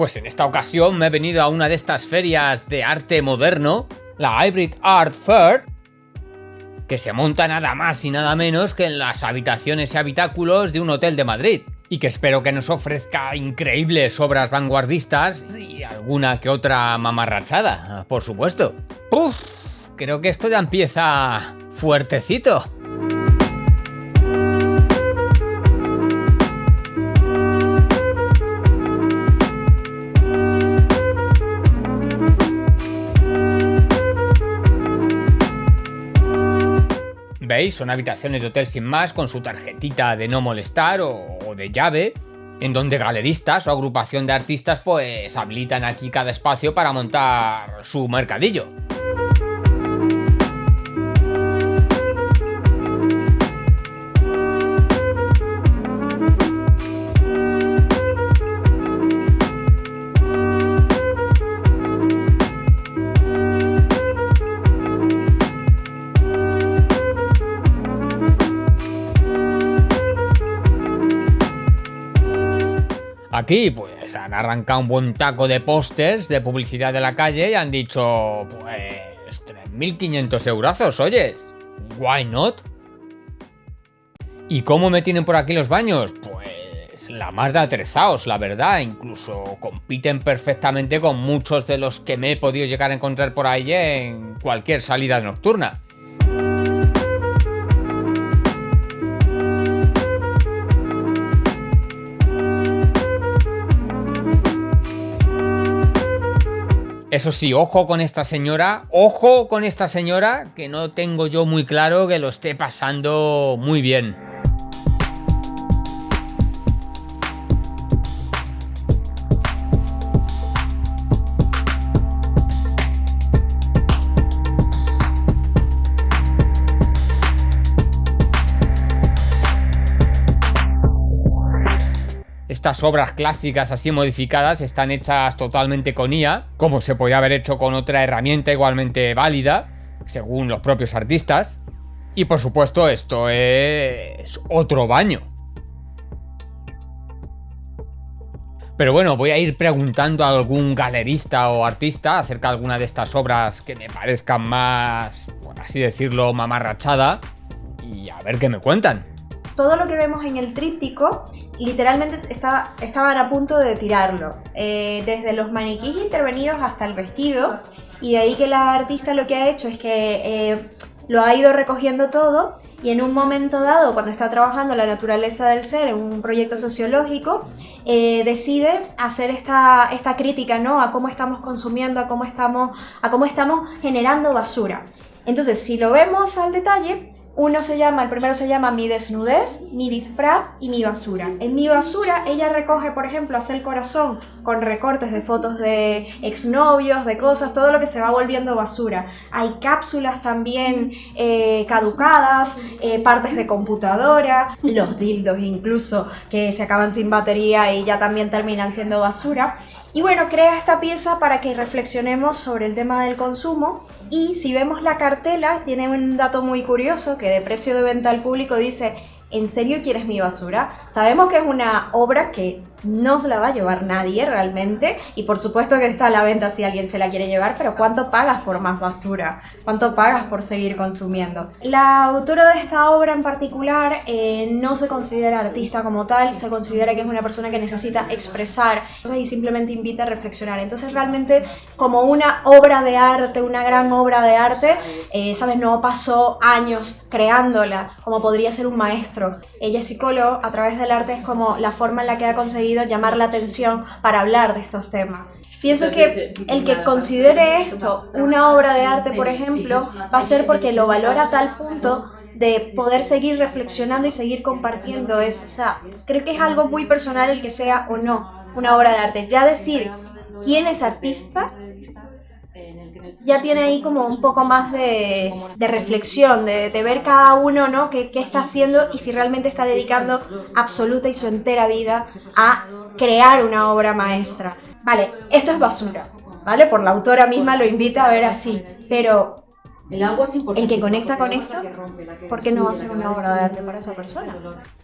Pues en esta ocasión me he venido a una de estas ferias de arte moderno, la Hybrid Art Fair, que se monta nada más y nada menos que en las habitaciones y habitáculos de un hotel de Madrid, y que espero que nos ofrezca increíbles obras vanguardistas y alguna que otra mamarrachada, por supuesto. ¡Puf! Creo que esto ya empieza fuertecito. ¿Veis? Son habitaciones de hotel sin más, con su tarjetita de no molestar o de llave, en donde galeristas o agrupación de artistas pues habilitan aquí cada espacio para montar su mercadillo. Aquí, pues, han arrancado un buen taco de pósters de publicidad de la calle y han dicho, pues, 3.500 eurazos, oyes. ¿Why not? ¿Y cómo me tienen por aquí los baños? Pues, la más de atrezaos, la verdad. Incluso compiten perfectamente con muchos de los que me he podido llegar a encontrar por ahí en cualquier salida nocturna. Eso sí, ojo con esta señora, que no tengo yo muy claro que lo esté pasando muy bien. Estas obras clásicas así modificadas están hechas totalmente con IA, como se podía haber hecho con otra herramienta igualmente válida, según los propios artistas. Y por supuesto esto es otro baño. Pero bueno, voy a ir preguntando a algún galerista o artista acerca de alguna de estas obras que me parezcan más, por así decirlo, mamarrachada, y a ver qué me cuentan. Todo lo que vemos en el tríptico literalmente estaban a punto de tirarlo, desde los maniquíes intervenidos hasta el vestido, y de ahí que la artista lo que ha hecho es que lo ha ido recogiendo todo, y en un momento dado, cuando está trabajando la naturaleza del ser en un proyecto sociológico, decide hacer esta crítica, ¿no?, a cómo estamos consumiendo, a cómo estamos generando basura. Entonces, si lo vemos al detalle, el primero se llama Mi desnudez, mi disfraz y mi basura. En mi basura ella recoge, por ejemplo, hace el corazón con recortes de fotos de exnovios, de cosas, todo lo que se va volviendo basura. Hay cápsulas también caducadas, partes de computadora, los dildos incluso que se acaban sin batería y ya también terminan siendo basura. Y bueno, crea esta pieza para que reflexionemos sobre el tema del consumo. Y si vemos la cartela, tiene un dato muy curioso que de precio de venta al público dice: ¿en serio quieres mi basura? Sabemos que es una obra que no se la va a llevar nadie realmente, y por supuesto que está a la venta si alguien se la quiere llevar, pero ¿cuánto pagas por más basura? ¿Cuánto pagas por seguir consumiendo? La autora de esta obra en particular no se considera artista como tal, se considera que es una persona que necesita expresar cosas y simplemente invita a reflexionar. Entonces realmente como una obra de arte, una gran obra de arte, ¿sabes? No pasó años creándola como podría ser un maestro. Ella es psicóloga, a través del arte es como la forma en la que ha conseguido llamar la atención para hablar de estos temas. Pienso que el que considere esto una obra de arte, por ejemplo, va a ser porque lo valora a tal punto de poder seguir reflexionando y seguir compartiendo eso. O sea, creo que es algo muy personal el que sea o no una obra de arte. Ya decir quién es artista ya tiene ahí como un poco más de reflexión, de ver cada uno, ¿no?, qué está haciendo y si realmente está dedicando absoluta y su entera vida a crear una obra maestra. Vale, esto es basura, ¿vale? Por la autora misma lo invita a ver así, pero el que conecta con esto, ¿por qué no va a ser una obra de arte para esa persona?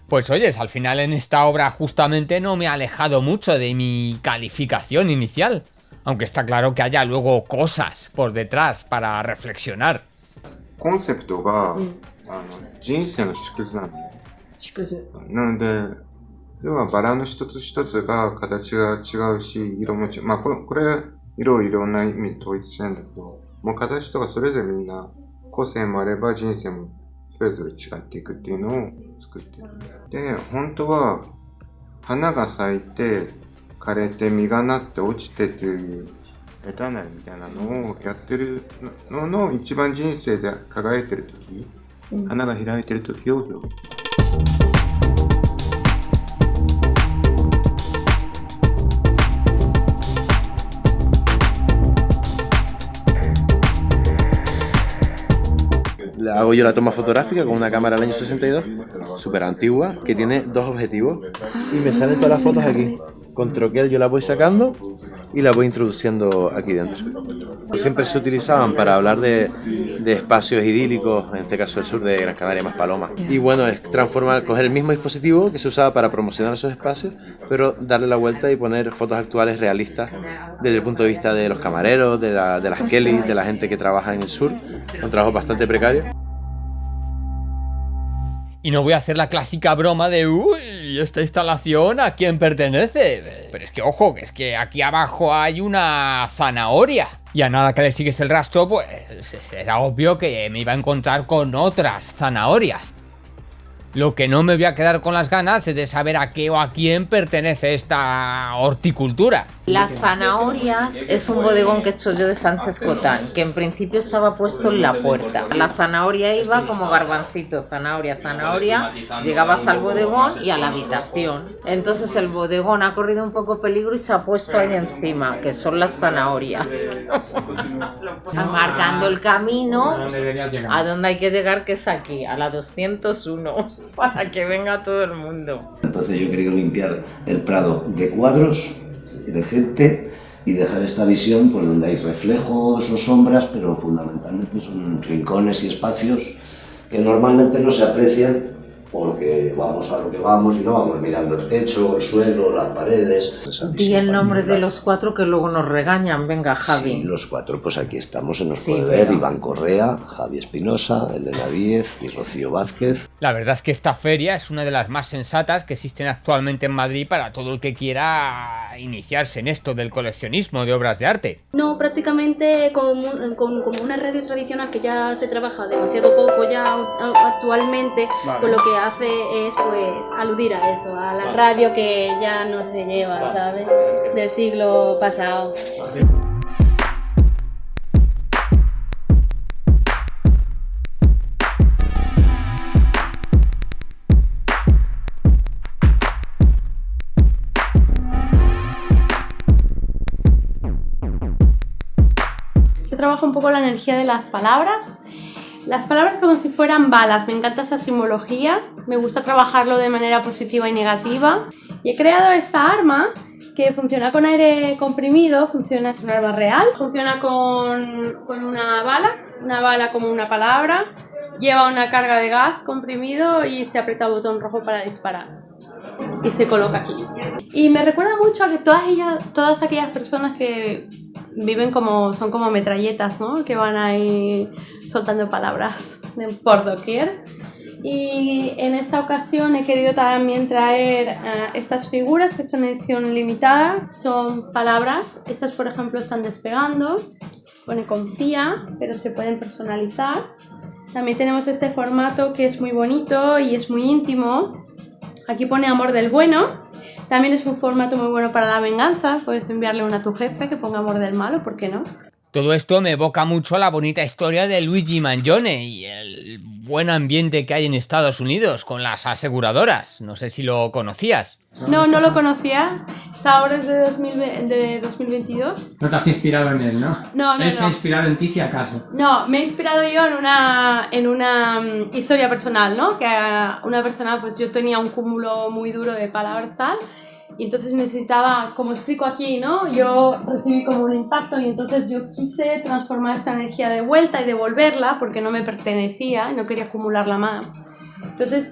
Pues oyes, al final en esta obra justamente no me he alejado mucho de mi calificación inicial. Aunque está claro que haya luego cosas por detrás para reflexionar. コンセプトが、人生の縮図なんだよ。縮図。なので、要はバラの一つ一つが形が違うし、色も違う。まあこれ色をいろんな意味で統一してるんだけど、もう形とかそれぞれみんな個性もあれば人生もそれぞれ違っていくっていうのを作ってる。で、本当は花が咲いて枯れて実がなって落ちてっていうエターナルみたいなのをやってるのの一番人生で輝いてる時、花が開いてる時を表現。Hago yo la toma fotográfica con una cámara del año 62, súper antigua, que tiene dos objetivos y me salen todas las fotos aquí. Con troquel yo las voy sacando y las voy introduciendo aquí dentro. Siempre se utilizaban para hablar de espacios idílicos, en este caso el sur de Gran Canaria, Maspalomas. Y bueno, es transformar, coger el mismo dispositivo que se usaba para promocionar esos espacios, pero darle la vuelta y poner fotos actuales realistas desde el punto de vista de los camareros, de las Kelly, de la gente que trabaja en el sur, un trabajo bastante precario. Y no voy a hacer la clásica broma de uy, esta instalación ¿a quién pertenece? Pero es que ojo, que es que aquí abajo hay una zanahoria. Y a nada que le sigues el rastro, pues era obvio que me iba a encontrar con otras zanahorias. Lo que no me voy a quedar con las ganas es de saber a qué o a quién pertenece esta horticultura. Las zanahorias es un bodegón que he hecho yo de Sánchez Cotán, que en principio estaba puesto en la puerta. La zanahoria iba como garbancito, zanahoria, zanahoria, llegabas al bodegón y a la habitación. Entonces el bodegón ha corrido un poco peligro y se ha puesto ahí encima, que son las zanahorias. Marcando el camino a donde hay que llegar, que es aquí, a la 201, para que venga todo el mundo. Entonces yo he querido limpiar el prado de cuadros, de gente, y dejar esta visión pues, donde hay reflejos o sombras, pero fundamentalmente son rincones y espacios que normalmente no se aprecian porque vamos a lo que vamos y no vamos mirando el techo, el suelo, las paredes. Y el nombre de los cuatro que luego nos regañan, venga Javi. Sí, los cuatro, pues aquí estamos, nos puede ver Iván Correa, Javi Espinosa, Elena Díez y Rocío Vázquez. La verdad es que esta feria es una de las más sensatas que existen actualmente en Madrid para todo el que quiera iniciarse en esto del coleccionismo de obras de arte. No, prácticamente como una radio tradicional que ya se trabaja demasiado poco ya actualmente, vale. Pues lo que hace es pues aludir a eso, a la radio que ya no se lleva, ¿sabes? Del siglo pasado. Yo trabajo un poco la energía de las palabras. Las palabras como si fueran balas, me encanta esa simbología, me gusta trabajarlo de manera positiva y negativa. Y he creado esta arma que funciona con aire comprimido, es un arma real, funciona con una bala como una palabra, lleva una carga de gas comprimido y se aprieta el botón rojo para disparar. Y se coloca aquí. Y me recuerda mucho a que todas aquellas personas que viven son como metralletas, ¿no? Que van ahí soltando palabras por doquier. Y en esta ocasión he querido también traer estas figuras que son edición limitada, son palabras. Estas, por ejemplo, están despegando, pone confía, pero se pueden personalizar. También tenemos este formato que es muy bonito y es muy íntimo. Aquí pone amor del bueno. También es un formato muy bueno para la venganza. Puedes enviarle una a tu jefe que ponga amor del malo, ¿por qué no? Todo esto me evoca mucho a la bonita historia de Luigi Mangione y el buen ambiente que hay en Estados Unidos con las aseguradoras. No sé si lo conocías. No lo conocía. Ahora es de 2022. No te has inspirado en él, ¿no? No. Él se ha inspirado en ti si acaso. No, me he inspirado yo en una historia personal, ¿no? Que una persona, pues yo tenía un cúmulo muy duro de palabras tal. y entonces necesitaba, como explico aquí, ¿no? Yo recibí como un impacto y entonces yo quise transformar esa energía de vuelta y devolverla porque no me pertenecía y no quería acumularla más. Entonces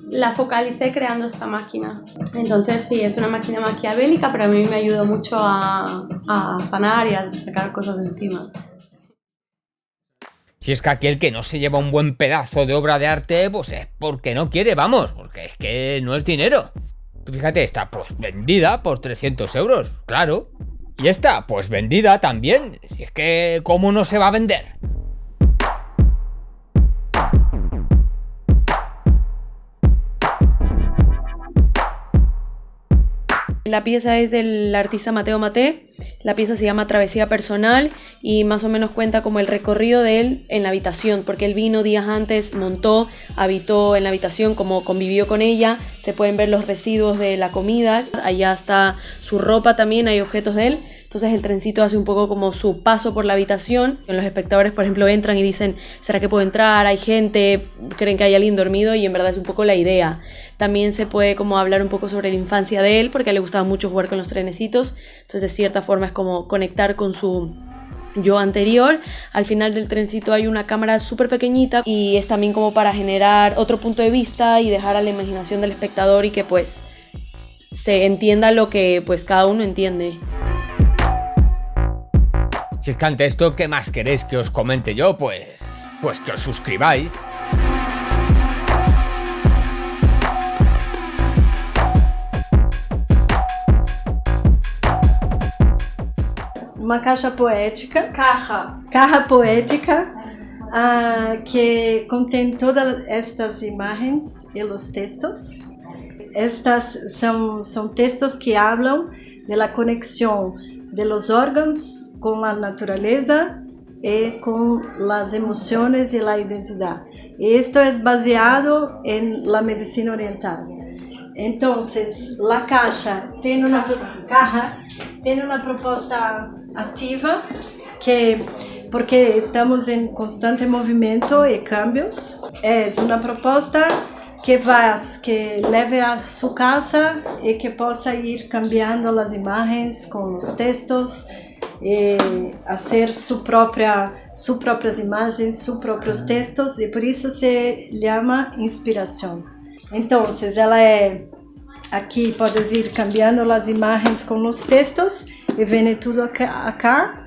la focalicé creando esta máquina. Entonces sí, es una máquina maquiavélica, pero a mí me ayudó mucho a sanar y a sacar cosas de encima. Si es que aquel que no se lleva un buen pedazo de obra de arte, pues es porque no quiere, vamos, porque es que no es dinero. Tú fíjate, está pues vendida por 300 euros, claro. Y esta, pues vendida también. Si es que, ¿cómo no se va a vender? La pieza es del artista Mateo Maté, la pieza se llama Travesía Personal y más o menos cuenta como el recorrido de él en la habitación, porque él vino días antes, montó, habitó en la habitación, como convivió con ella, se pueden ver los residuos de la comida, allá está su ropa también, hay objetos de él. Entonces el trencito hace un poco como su paso por la habitación. Los espectadores, por ejemplo, entran y dicen, ¿será que puedo entrar? Hay gente, creen que hay alguien dormido y en verdad es un poco la idea. También se puede como hablar un poco sobre la infancia de él, porque a él le gustaba mucho jugar con los trenecitos. Entonces de cierta forma es como conectar con su yo anterior. Al final del trencito hay una cámara súper pequeñita y es también como para generar otro punto de vista y dejar a la imaginación del espectador y que pues se entienda lo que pues cada uno entiende. Si es que ante esto, ¿qué más queréis que os comente yo? Pues que os suscribáis. Uma caixa poética. Caja. Caja poética, que contém todas estas imagens e os textos. Estas são textos que hablam de la conexão de los órgãos com a natureza e com as emoções e a identidade. E isto é baseado em la medicina oriental. Entonces, la caja tem uma proposta ativa porque estamos em constante movimento e cambios. É uma proposta que leve a sua casa e que possa ir cambiando as imagens com os textos e fazer suas próprias imagens, seus próprios textos e por isso se chama inspiração. Então, ela é aqui, podes ir cambiando as imagens com os textos e vem tudo acá.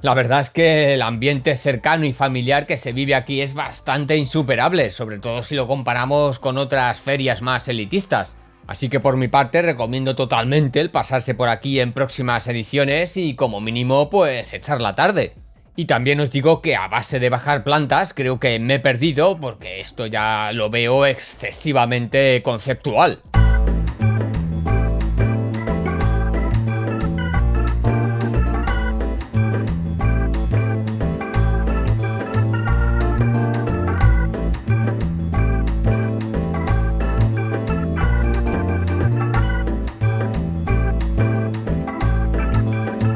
La verdad es que el ambiente cercano y familiar que se vive aquí es bastante insuperable, sobre todo si lo comparamos con otras ferias más elitistas. Así que por mi parte recomiendo totalmente el pasarse por aquí en próximas ediciones y como mínimo pues echar la tarde. Y también os digo que a base de bajar plantas creo que me he perdido porque esto ya lo veo excesivamente conceptual.